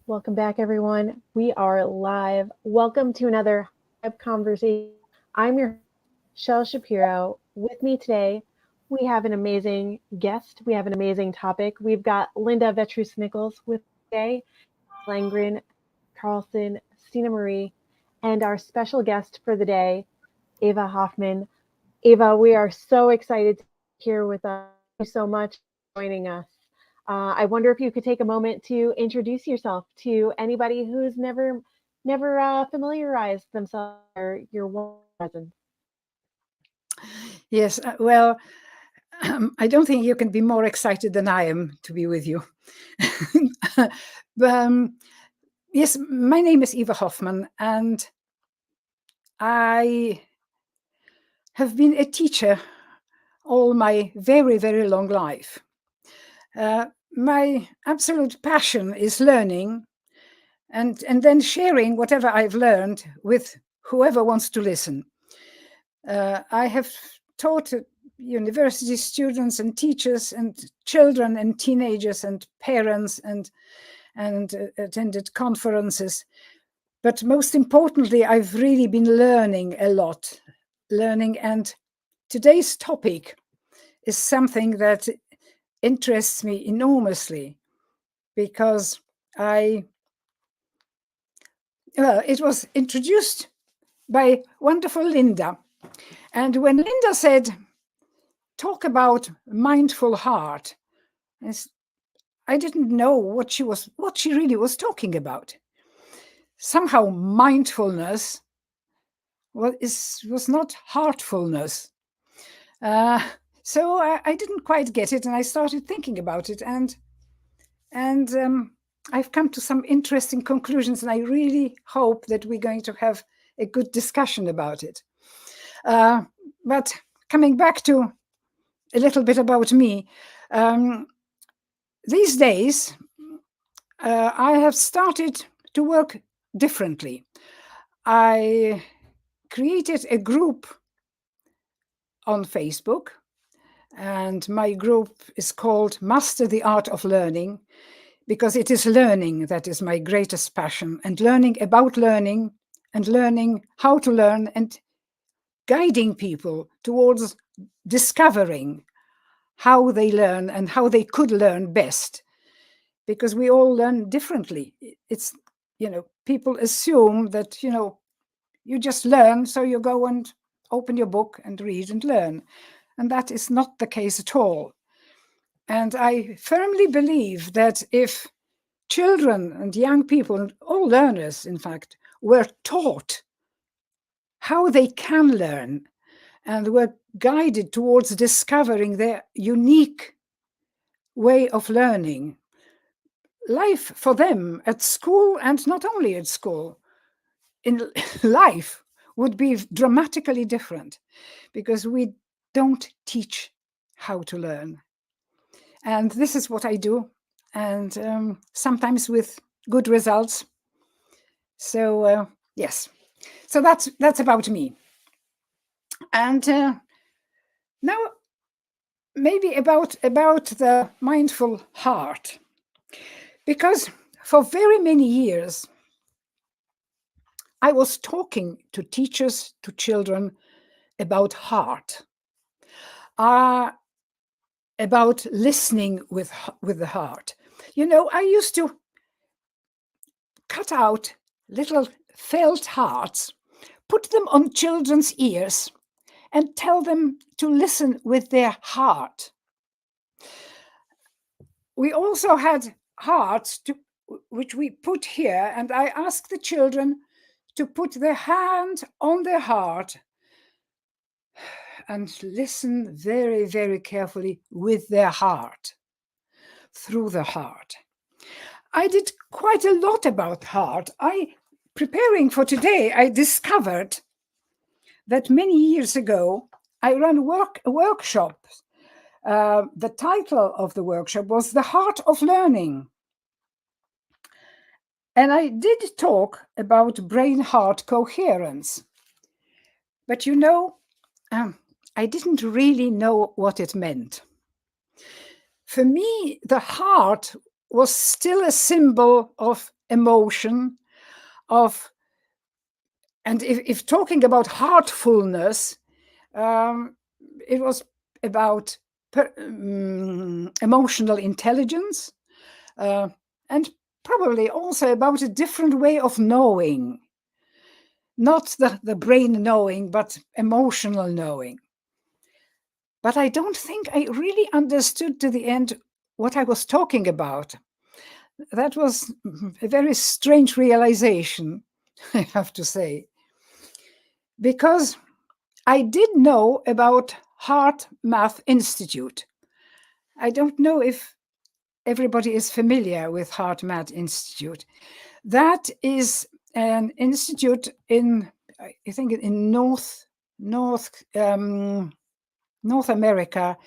Welcome back, everyone. We are live. Welcome to another web conversation. I'm your Shell Shapiro. With me today, we have an amazing guest. We have an amazing topic. We've got Linda Vetrus Nichols with today, Langren Carlson, Stina Marie, and our special guest for the day, Eva Hoffman. Eva, we are so excited to be here with us. Thank you so much for joining us. I wonder if you could take a moment to introduce yourself to anybody who's never familiarized themselves with your wonderful presence. Yes, well, I don't think you can be more excited than I am to be with you. um, yes, my name is Eva Hoffman, and I have been a teacher all my very, very long life. My absolute passion is learning and then sharing whatever I've learned with whoever wants to listen. I have taught university students and teachers and children and teenagers and parents and attended conferences. But most importantly, I've really been learning a lot, and today's topic is something that interests me enormously because it was introduced by wonderful Linda. And when Linda said, talk about mindful heart, I didn't know what she really was talking about. Somehow mindfulness was not heartfulness. So I didn't quite get it, and I started thinking about it, and I've come to some interesting conclusions, and I really hope that we're going to have a good discussion about it. But coming back to a little bit about me, these days I have started to work differently. I created a group on Facebook, and my group is called Master the Art of Learning, because it is learning that is my greatest passion, and learning about learning and learning how to learn and guiding people towards discovering how they learn and how they could learn best, because we all learn differently. It's, people assume that, you just learn, so you go and open your book and read and learn. And that is not the case at all. And I firmly believe that if children and young people, and all learners, in fact, were taught how they can learn and were guided towards discovering their unique way of learning, life for them at school, and not only at school, in life, would be dramatically different, because we don't teach how to learn. And this is what I do, and sometimes with good results. So yes, so that's about me. And now maybe about the mindful heart, because for very many years I was talking to teachers, to children, about heart, about listening with the heart. I used to cut out little felt hearts, put them on children's ears, and tell them to listen with their heart. We also had hearts which we put here, and I asked the children to put their hand on their heart and listen very, very carefully with their heart, through the heart. I did quite a lot about heart. Preparing for today, I discovered that many years ago, I ran a workshop. The title of the workshop was The Heart of Learning. And I did talk about brain-heart coherence. But I didn't really know what it meant. For me, the heart was still a symbol of emotion, of, and if talking about heartfulness, it was about emotional intelligence, and probably also about a different way of knowing. Not the brain knowing, but emotional knowing. But I don't think I really understood to the end what I was talking about. That was a very strange realization, I have to say, because I did know about Heart Math Institute. I don't know if everybody is familiar with Heart Math Institute. That is an institute in, I think, in North America,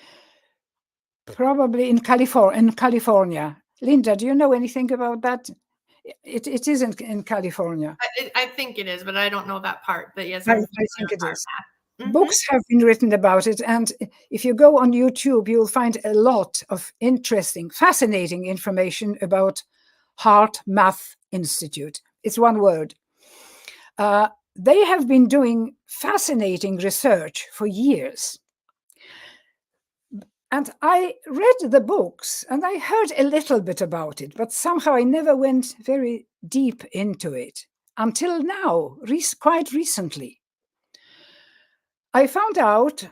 probably in California. Linda, do you know anything about that? It isn't in California. I think it is, but I don't know that part. But yes, I I'm think it is. Mm-hmm. Books have been written about it, and if you go on YouTube, you'll find a lot of interesting, fascinating information about Heart Math Institute. It's one word. They have been doing fascinating research for years. And I read the books and I heard a little bit about it, but somehow I never went very deep into it until now, quite recently. I found out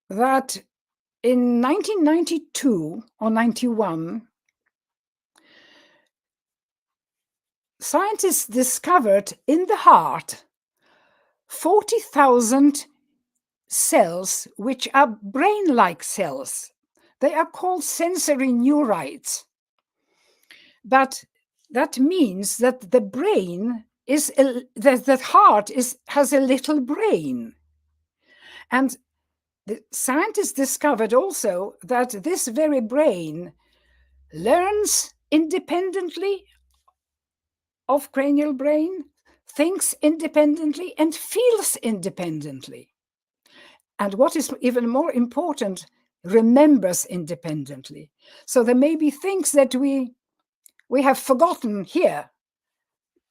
that in 1992 or 91, scientists discovered in the heart 40,000 cells, which are brain-like cells. They are called sensory neurites. But that means that the brain is, that heart has a little brain. And the scientists discovered also that this very brain learns independently of cranial brain, thinks independently, and feels independently. And what is even more important, remembers independently. So there may be things that we have forgotten here,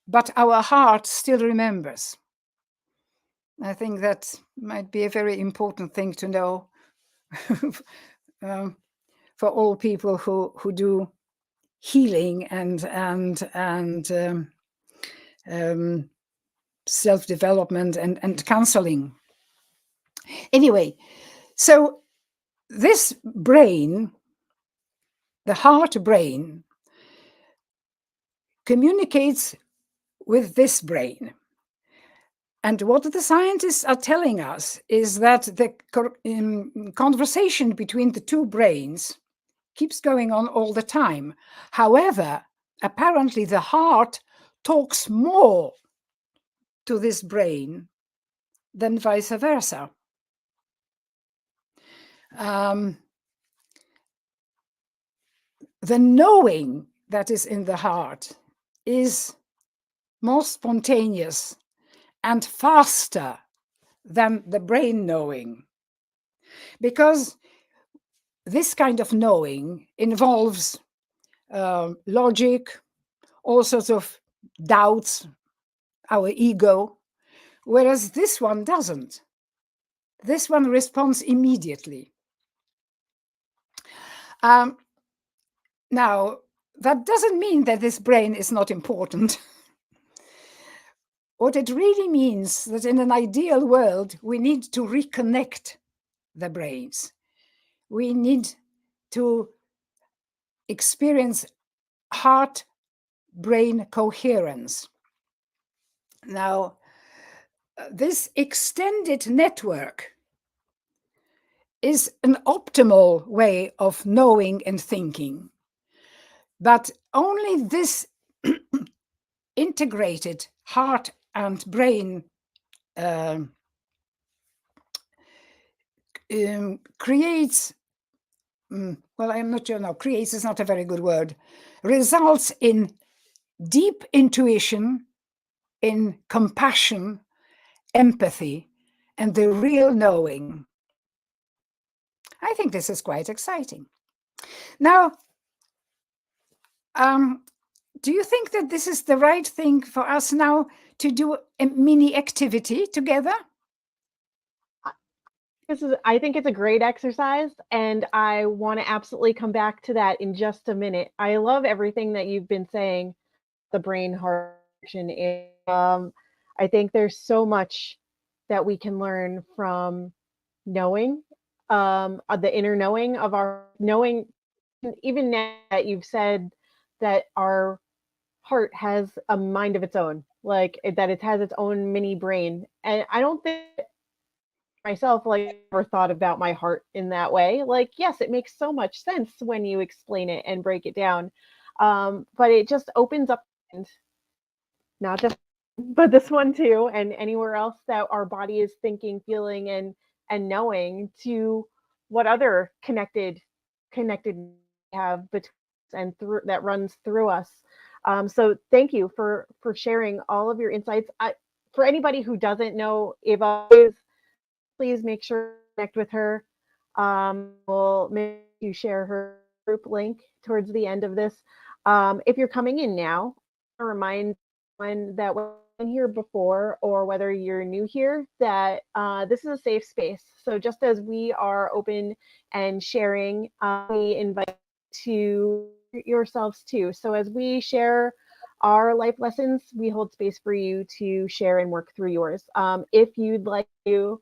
but our heart still remembers. I think that might be a very important thing to know for all people who do healing and self-development and counseling. Anyway, so this brain, the heart brain, communicates with this brain. And what the scientists are telling us is that the conversation between the two brains keeps going on all the time. However, apparently the heart talks more to this brain than vice versa. The knowing that is in the heart is more spontaneous and faster than the brain knowing, because this kind of knowing involves logic, all sorts of doubts, our ego, whereas this one doesn't. This one responds immediately. Now, that doesn't mean that this brain is not important. What it really means that in an ideal world, we need to reconnect the brains. We need to experience heart-brain coherence. Now, this extended network is an optimal way of knowing and thinking. But only this integrated heart and brain creates, well, I'm not sure now, creates is not a very good word, results in deep intuition, in compassion, empathy, and the real knowing. I think this is quite exciting. Now, do you think that this is the right thing for us now to do a mini activity together? I think it's a great exercise, and I want to absolutely come back to that in just a minute. I love everything that you've been saying, the brain heart connection. I think there's so much that we can learn from knowing, the inner knowing of our knowing. Even now that you've said that our heart has a mind of its own, that it has its own mini brain, and I don't think myself ever thought about my heart in that way. Like, yes, it makes so much sense when you explain it and break it down, but it just opens up, and not just but this one too, and anywhere else that our body is thinking, feeling, and knowing, to what other connected we have between us and through that runs through us. So thank you for sharing all of your insights. For anybody who doesn't know Eva, please make sure to connect with her. We'll make you share her group link towards the end of this. If you're coming in now, I remind anyone that was here before, or whether you're new here, that this is a safe space. So just as we are open and sharing, we invite you to yourselves too. So as we share our life lessons, we hold space for you to share and work through yours. If you'd like to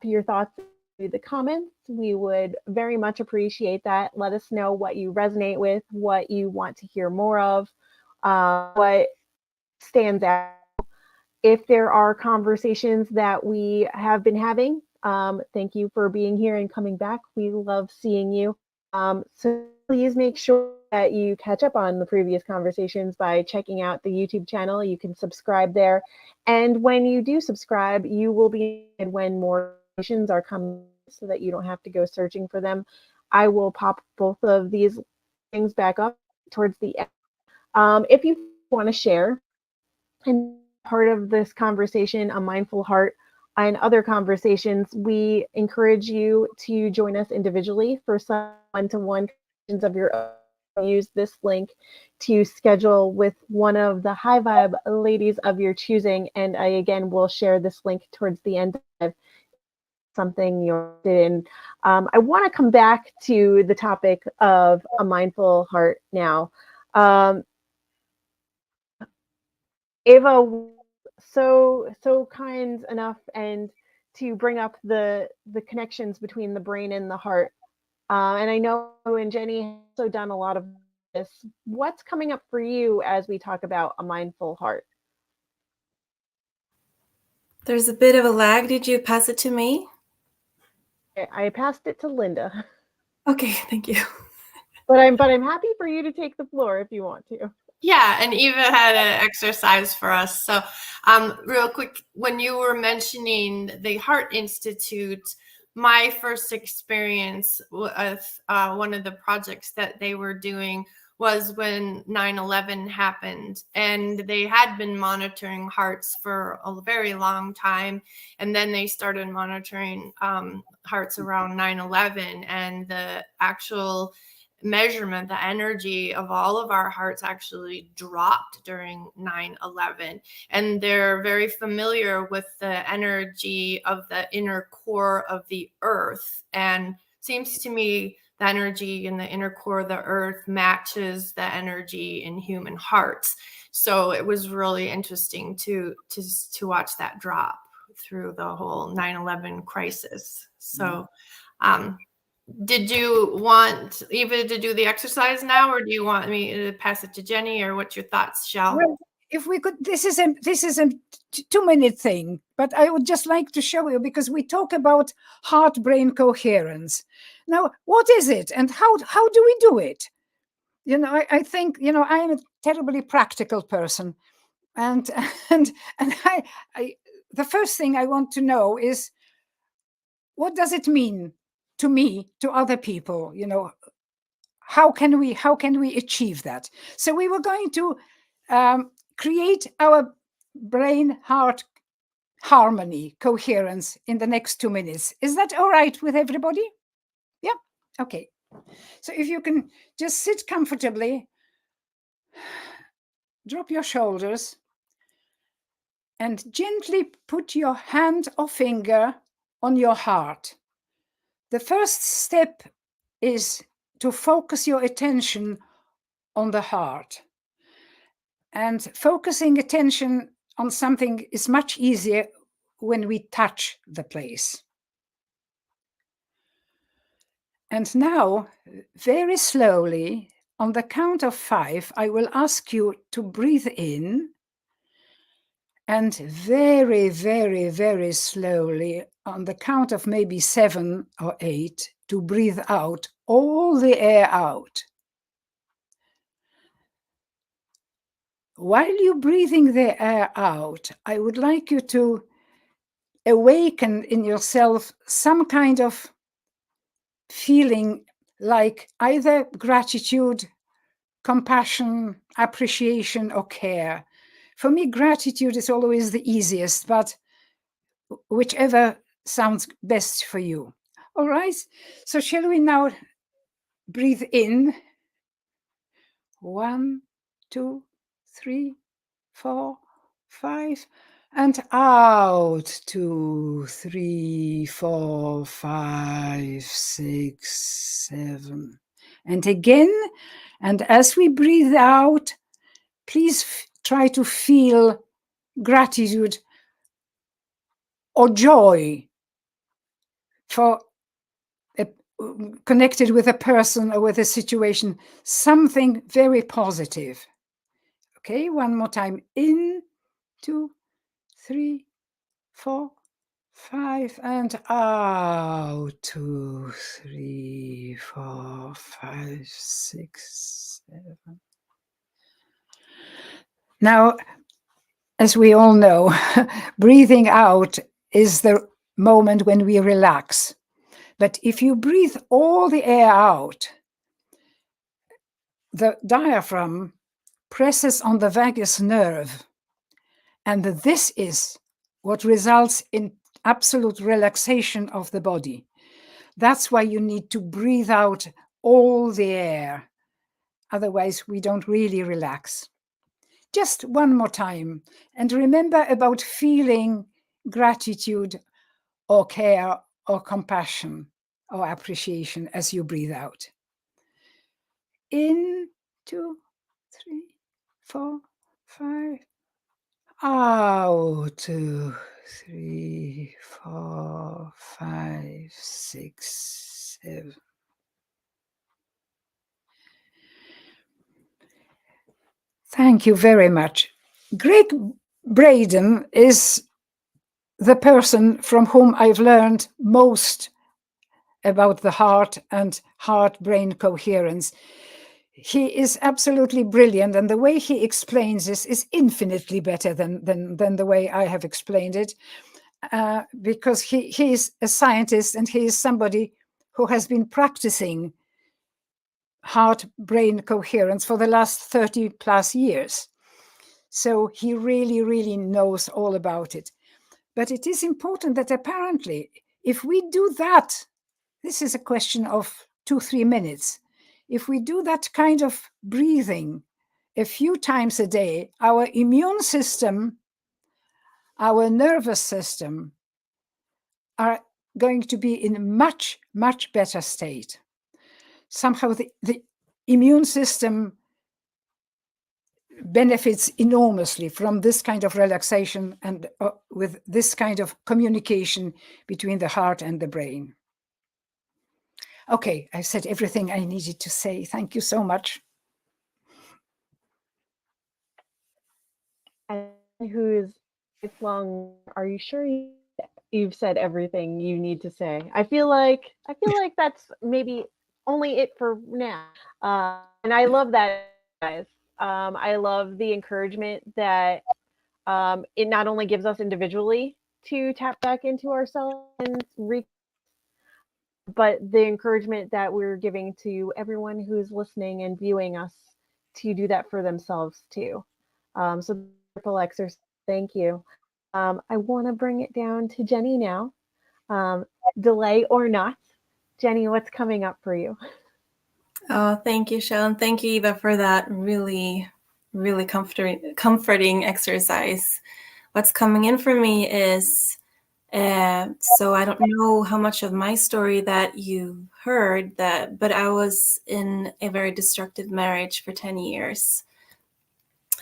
your thoughts in the comments, we would very much appreciate that. Let us know what you resonate with, what you want to hear more of, what stands out. If there are conversations that we have been having, thank you for being here and coming back. We love seeing you. So please make sure that you catch up on the previous conversations by checking out the YouTube channel. You can subscribe there. And when you do subscribe, you will be notified when more conversations are coming, so that you don't have to go searching for them. I will pop both of these things back up towards the end. If you want to share and part of this conversation, A Mindful Heart, and other conversations, we encourage you to join us individually for some one-to-one conversations of your own. Use this link to schedule with one of the high vibe ladies of your choosing, and I again will share this link towards the end of something you're interested in. I want to come back to the topic of a mindful heart now. Eva, so kind enough and to bring up the connections between the brain and the heart. And I know you and Jenny have also done a lot of this. What's coming up for you as we talk about a mindful heart? There's a bit of a lag. Did you pass it to me? I passed it to Linda, Okay, thank you. but I'm happy for you to take the floor if you want to. Yeah, and Eva had an exercise for us. So, real quick, when you were mentioning the Heart Institute, my first experience with one of the projects that they were doing was when 9/11 happened, and they had been monitoring hearts for a very long time, and then they started monitoring hearts around 9/11, and the actual measurement, the energy of all of our hearts actually dropped during 9/11. And they're very familiar with the energy of the inner core of the earth. And seems to me the energy in the inner core of the earth matches the energy in human hearts. So it was really interesting to watch that drop through the whole 9/11 crisis. So did you want Eva to do the exercise now, or do you want me to pass it to Jenny, or what's your thoughts, Shell? Well, if we could, this is a 2-minute thing, but I would just like to show you, because we talk about heart-brain coherence. Now, what is it, and how do we do it? I think I am a terribly practical person, and I the first thing I want to know is, what does it mean to me, to other people? How can we achieve that? So we were going to create our brain heart harmony, coherence, in the next 2 minutes. Is that all right with everybody? Yeah. Okay. So if you can just sit comfortably, drop your shoulders and gently put your hand or finger on your heart. The first step is to focus your attention on the heart. And focusing attention on something is much easier when we touch the place. And now, very slowly, on the count of 5, I will ask you to breathe in, and very, very, very slowly, on the count of maybe 7 or 8, to breathe out all the air out. While you're breathing the air out, I would like you to awaken in yourself some kind of feeling like either gratitude, compassion, appreciation, or care. For me, gratitude is always the easiest, but whichever sounds best for you. All right, so shall we now breathe in? 1, 2, 3, 4, 5, and out. 2, 3, 4, 5, 6, 7. And again, and as we breathe out, please try to feel gratitude or joy for connected with a person or with a situation, something very positive. Okay, one more time. In, 2, 3, 4, 5, and out. 2, 3, 4, 5, 6, 7. Now, as we all know, breathing out is the moment when we relax. But if you breathe all the air out, the diaphragm presses on the vagus nerve, and this is what results in absolute relaxation of the body. That's why you need to breathe out all the air. Otherwise, we don't really relax. Just one more time. And remember about feeling gratitude or care or compassion or appreciation as you breathe out. In, 2, 3, 4, 5. Out. 2, 3, 4, 5, 6, 7. Thank you very much. Greg Braden is the person from whom I've learned most about the heart and heart-brain coherence. He is absolutely brilliant, and the way he explains this is infinitely better than the way I have explained it, because he is a scientist and he is somebody who has been practicing heart-brain coherence for the last 30 plus years. So he really, really knows all about it. But it is important that apparently, if we do that, this is a question of 2-3 minutes. If we do that kind of breathing a few times a day, our immune system, our nervous system are going to be in a much, much better state. Somehow the immune system benefits enormously from this kind of relaxation and with this kind of communication between the heart and the brain. Okay, I said everything I needed to say. Thank you so much. And who's lifelong, are you sure you've said everything you need to say? I feel like that's maybe only it for now. And I love that, guys. I love the encouragement that it not only gives us individually to tap back into ourselves and but the encouragement that we're giving to everyone who's listening and viewing us to do that for themselves too. So wonderful exercise. Thank you. I want to bring it down to Jenny now. Delay or not, Jenny, what's coming up for you? Oh, thank you, Sharon. Thank you, Eva, for that really really comforting exercise. What's coming in for me is, so I don't know how much of my story that you heard, but I was in a very destructive marriage for 10 years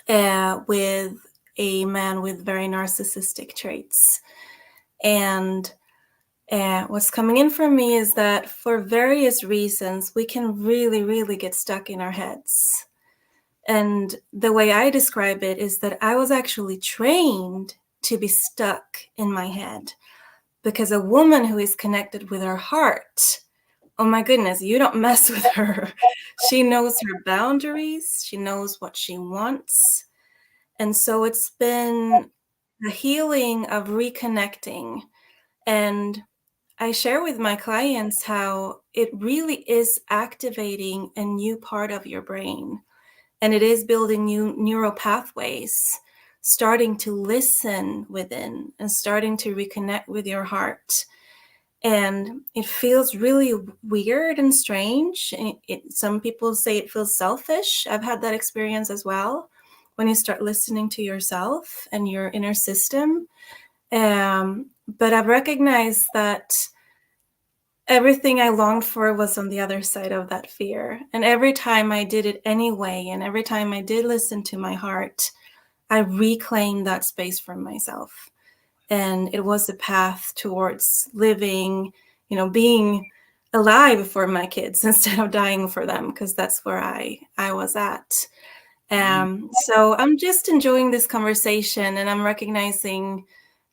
with a man with very narcissistic traits. And what's coming in for me is that for various reasons, we can really, really get stuck in our heads. And the way I describe it is that I was actually trained to be stuck in my head, because a woman who is connected with her heart, oh my goodness, you don't mess with her. She knows her boundaries. She knows what she wants. And so it's been a healing of reconnecting. And I share with my clients how it really is activating a new part of your brain. And it is building new neural pathways, starting to listen within and starting to reconnect with your heart. And it feels really weird and strange. Some people say it feels selfish. I've had that experience as well. When you start listening to yourself and your inner system. But I've recognized that everything I longed for was on the other side of that fear. And every time I did it anyway, and every time I did listen to my heart, I reclaimed that space for myself. And it was a path towards living, being alive for my kids instead of dying for them, because that's where I was at. So I'm just enjoying this conversation, and I'm recognizing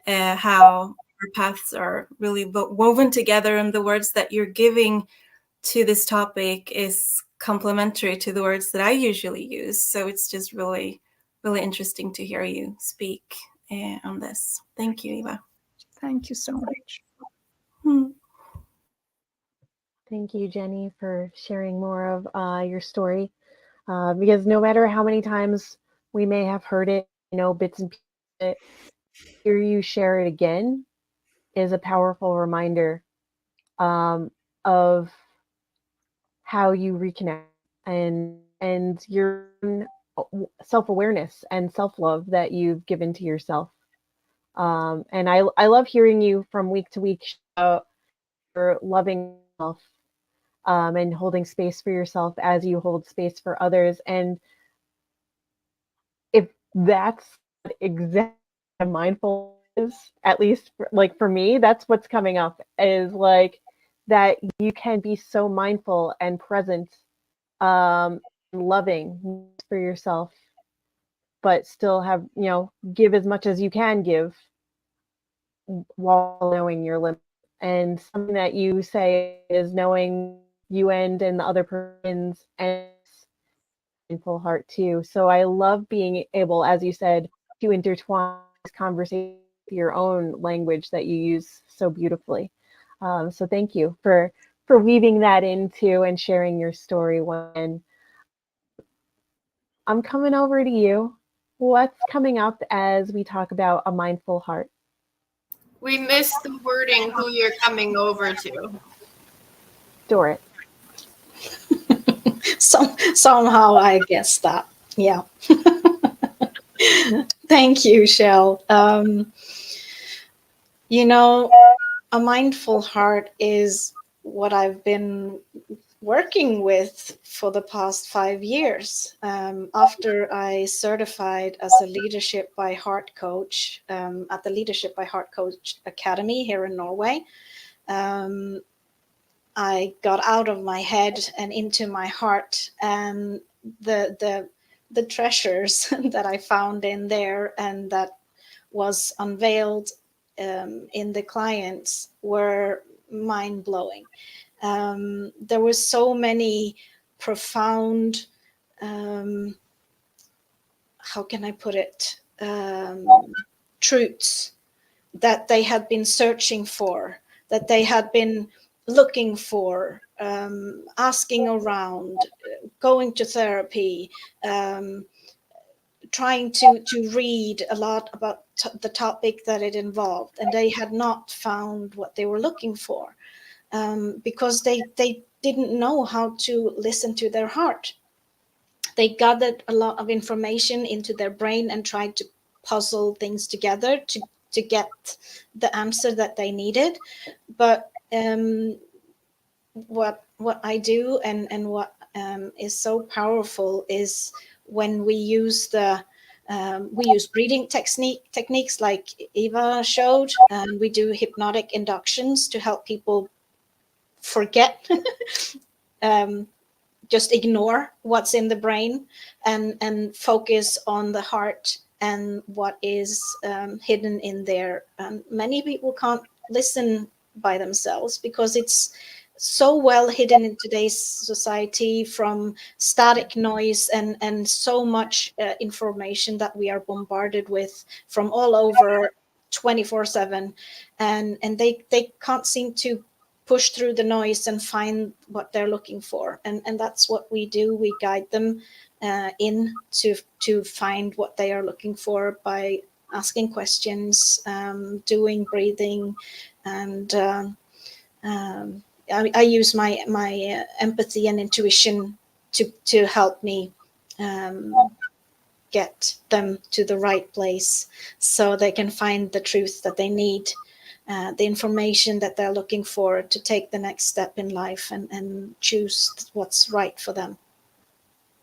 how our paths are really woven together, and the words that you're giving to this topic is complementary to the words that I usually use. So it's just really, really interesting to hear you speak on this. Thank you, Eva. Thank you so much. Thank you, Jenny, for sharing more of your story. Because no matter how many times we may have heard it, bits and pieces, hear you share it again is a powerful reminder of how you reconnect and your self-awareness and self-love that you've given to yourself. And I love hearing you from week to week about your loving yourself and holding space for yourself as you hold space for others. And if that's exactly mindful is, at least for me, that's what's coming up, is like that you can be so mindful and present, loving for yourself, but still have, give as much as you can give while knowing your limit. And something that you say is knowing you end and the other person's and mindful heart too. So I love being able, as you said, to intertwine this conversation with your own language that you use so beautifully. So thank you for weaving that into and sharing your story. When I'm coming over to you, what's coming up as we talk about a mindful heart? We missed the wording who you're coming over to. Dorit. Somehow I guessed that. Yeah. Thank you, Shell. A mindful heart is what I've been working with for the past 5 years. After I certified as a Leadership by Heart coach at the Leadership by Heart Coach Academy here in Norway, I got out of my head and into my heart, and the treasures that I found in there and that was unveiled in the clients were mind-blowing. There were so many profound, how can I put it, truths that they had been searching for, that they had been looking for, asking around, going to therapy, trying to read a lot about the topic that it involved, and they had not found what they were looking for because they didn't know how to listen to their heart. they gathered a lot of information into their brain and tried to puzzle things together to get the answer that they needed. But what I do and what is so powerful is when we use we use breathing techniques like Eva showed, and we do hypnotic inductions to help people forget, just ignore what's in the brain and focus on the heart and what is hidden in there. Many people can't listen by themselves because it's so well hidden in today's society, from static noise and so much information that we are bombarded with from all over 24/7, and they can't seem to push through the noise and find what they're looking for. And that's what we do. We guide them in to find what they are looking for by asking questions, doing breathing, and I use my empathy and intuition to help me get them to the right place so they can find the truth that they need, the information that they're looking for to take the next step in life and choose what's right for them.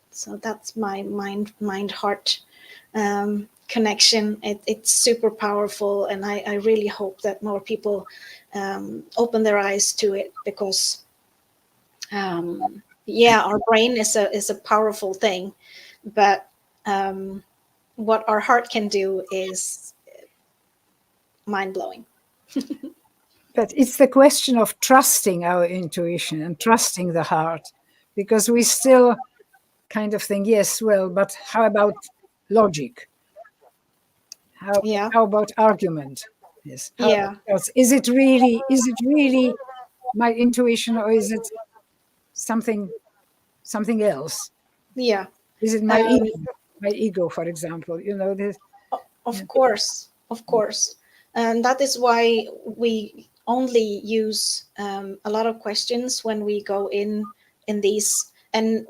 So that's my mind heart connection. It's super powerful, and I really hope that more people open their eyes to it, because our brain is a powerful thing, but what our heart can do is mind-blowing. But it's the question of trusting our intuition and trusting the heart, because we still kind of think, yes, well, but how about logic? How about argument? Yes. Is it really my intuition, or is it something else? Yeah. Is it my ego, for example? This. Of course. And that is why we only use a lot of questions when we go in these, and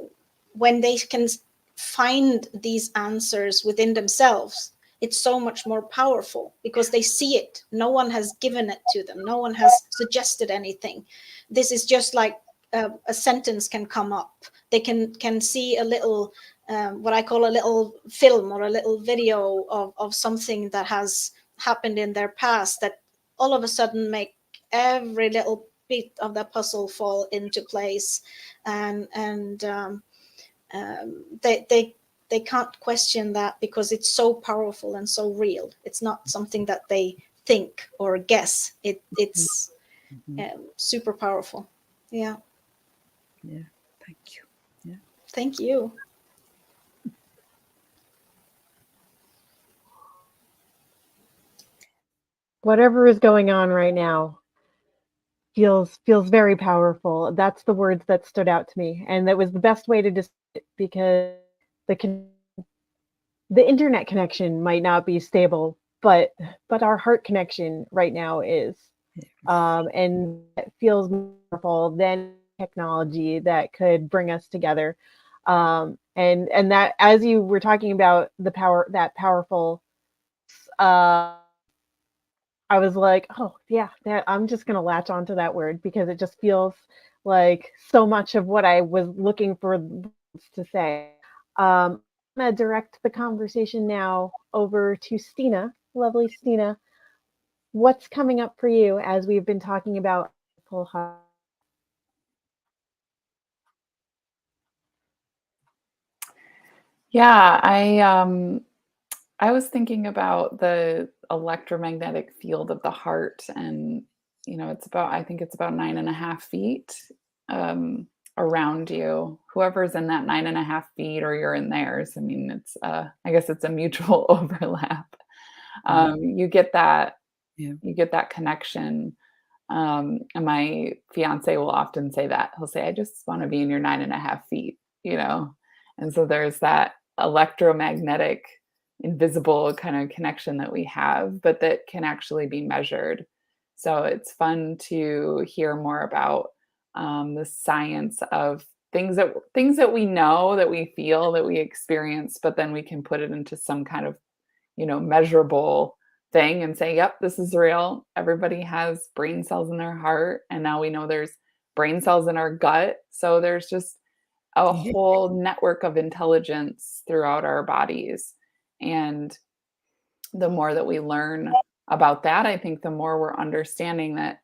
when they can find these answers within themselves, it's so much more powerful because they see it. No one has given it to them. No one has suggested anything. This is just like a sentence can come up. They can see a little, what I call a little film or a little video of something that has happened in their past that all of a sudden make every little bit of the puzzle fall into place, and they can't question that because it's so powerful and so real. It's not something that they think or guess. It's super powerful. Yeah. Thank you. Yeah. Thank you. Whatever is going on right now feels very powerful. That's the words that stood out to me, and that was the best way to describe it, because the internet connection might not be stable, but our heart connection right now is, and it feels more powerful than technology that could bring us together. And that, as you were talking about the power, that powerful, I was like, oh yeah, I'm just gonna latch onto that word because it just feels like so much of what I was looking for to say. I'm gonna direct the conversation now over to Stina, lovely Stina. What's coming up for you as we've been talking about full heart? Yeah, I was thinking about the electromagnetic field of the heart, and I think it's about 9.5 feet around you. Whoever's in that 9.5 feet, or you're in theirs. I mean, it's I guess it's a mutual overlap. You get that, you get that connection. And my fiance will often say that. He'll say, "I just want to be in your 9.5 feet," And so there's that electromagnetic, invisible kind of connection that we have, but that can actually be measured. So it's fun to hear more about the science of things that we know, that we feel, that we experience, but then we can put it into some kind of, measurable thing and say, yep, this is real. Everybody has brain cells in their heart. And now we know there's brain cells in our gut. So there's just a whole network of intelligence throughout our bodies. And the more that we learn about that, I think the more we're understanding that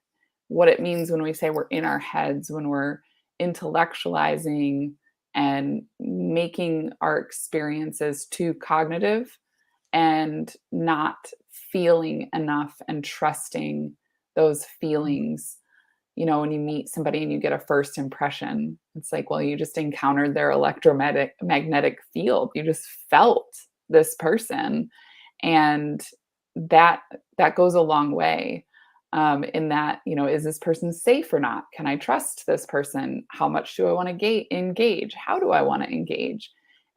what it means when we say we're in our heads, when we're intellectualizing and making our experiences too cognitive and not feeling enough and trusting those feelings. When you meet somebody and you get a first impression, it's like, well, you just encountered their electromagnetic field. You just felt this person. And that goes a long way in that, is this person safe or not? Can I trust this person? How much do I want to engage? How do I want to engage?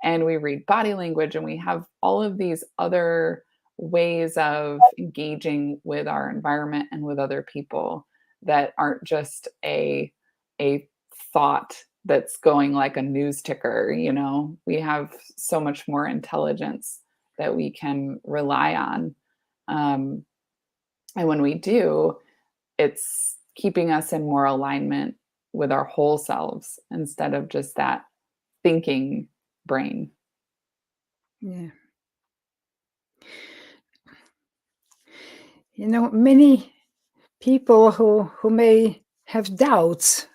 And we read body language, and we have all of these other ways of engaging with our environment and with other people that aren't just a thought that's going like a news ticker. We have so much more intelligence that we can rely on. And when we do, it's keeping us in more alignment with our whole selves instead of just that thinking brain. Yeah. Many people who may have doubts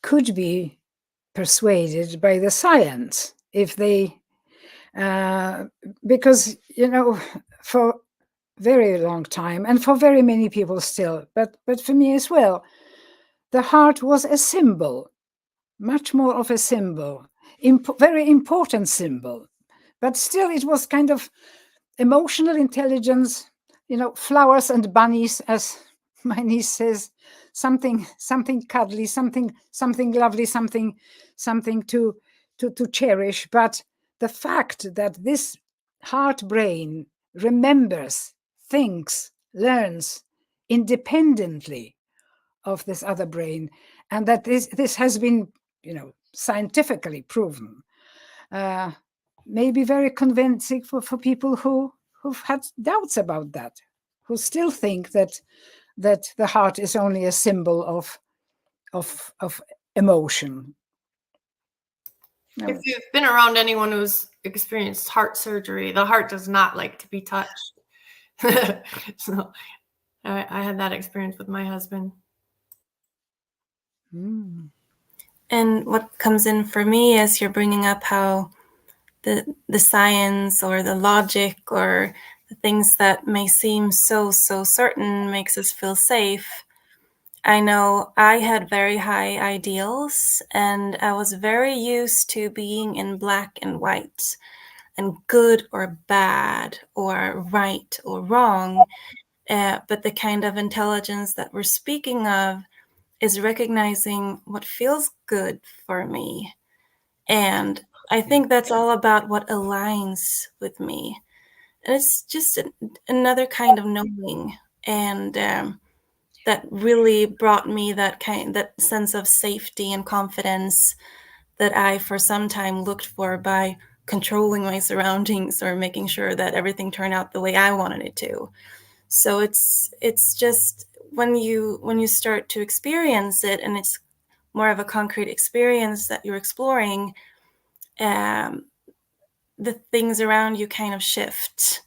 could be persuaded by the science if they, because, for very long time, and for very many people still, but for me as well, the heart was a symbol, much more of a symbol, very important symbol, but still it was kind of emotional intelligence, flowers and bunnies, as my niece says, something cuddly, something lovely, something to cherish. But the fact that this heart brain remembers, thinks, learns independently of this other brain, and that this has been, scientifically proven, may be very convincing for people who've had doubts about that, who still think that the heart is only a symbol of emotion. If you've been around anyone who's experienced heart surgery, the heart does not like to be touched. So I had that experience with my husband. And what comes in for me as you're bringing up how the science or the logic or the things that may seem so certain makes us feel safe. I know I had very high ideals, and I was very used to being in black and white and good or bad or right or wrong. But the kind of intelligence that we're speaking of is recognizing what feels good for me. And I think that's all about what aligns with me. And it's just another kind of knowing. And that really brought me that sense of safety and confidence that I for some time looked for by controlling my surroundings or making sure that everything turned out the way I wanted it to. So it's just when you start to experience it, and it's more of a concrete experience that you're exploring, the things around you kind of shift.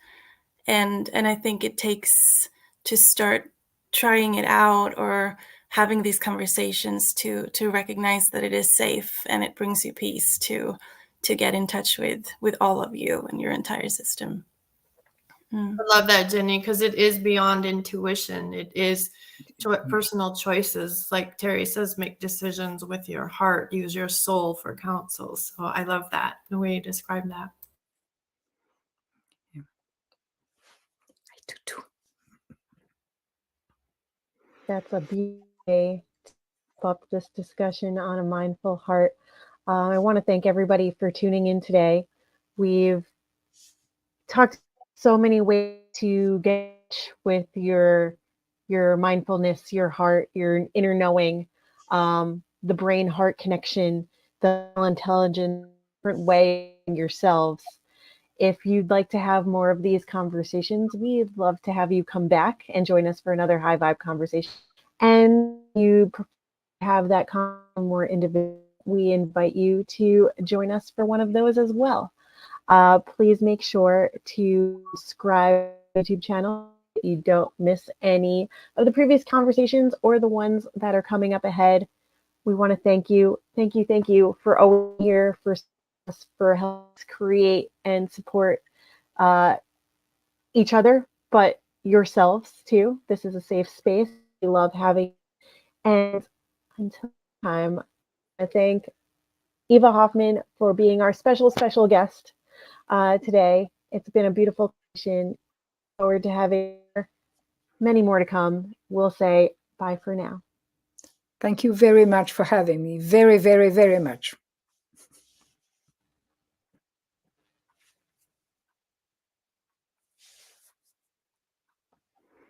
And I think it takes to start trying it out or having these conversations to recognize that it is safe, and it brings you peace to get in touch with all of you and your entire system. I love that, Jenny, because it is beyond intuition. It is personal choices. Like Terry says, make decisions with your heart, use your soul for counsel. So I love that, the way you describe that. I do too. That's a beautiful way to wrap up this discussion on a mindful heart. I want to thank everybody for tuning in today. We've talked so many ways to get with your mindfulness, your heart, your inner knowing. the brain heart connection, the intelligence, different way yourselves. If you'd like to have more of these conversations, we'd love to have you come back and join us for another high vibe conversation. And you have that more individual, we invite you to join us for one of those as well. Please make sure to subscribe to the YouTube channel so you don't miss any of the previous conversations or the ones that are coming up ahead. We want to thank you for always here, for helping us create and support each other, but yourselves too. This is a safe space. We love having. And until next time, I thank Eva Hoffman for being our special guest today. It's been a beautiful conversation. Forward to having many more to come. We'll say bye for now. Thank you very much for having me. Very, very, very much.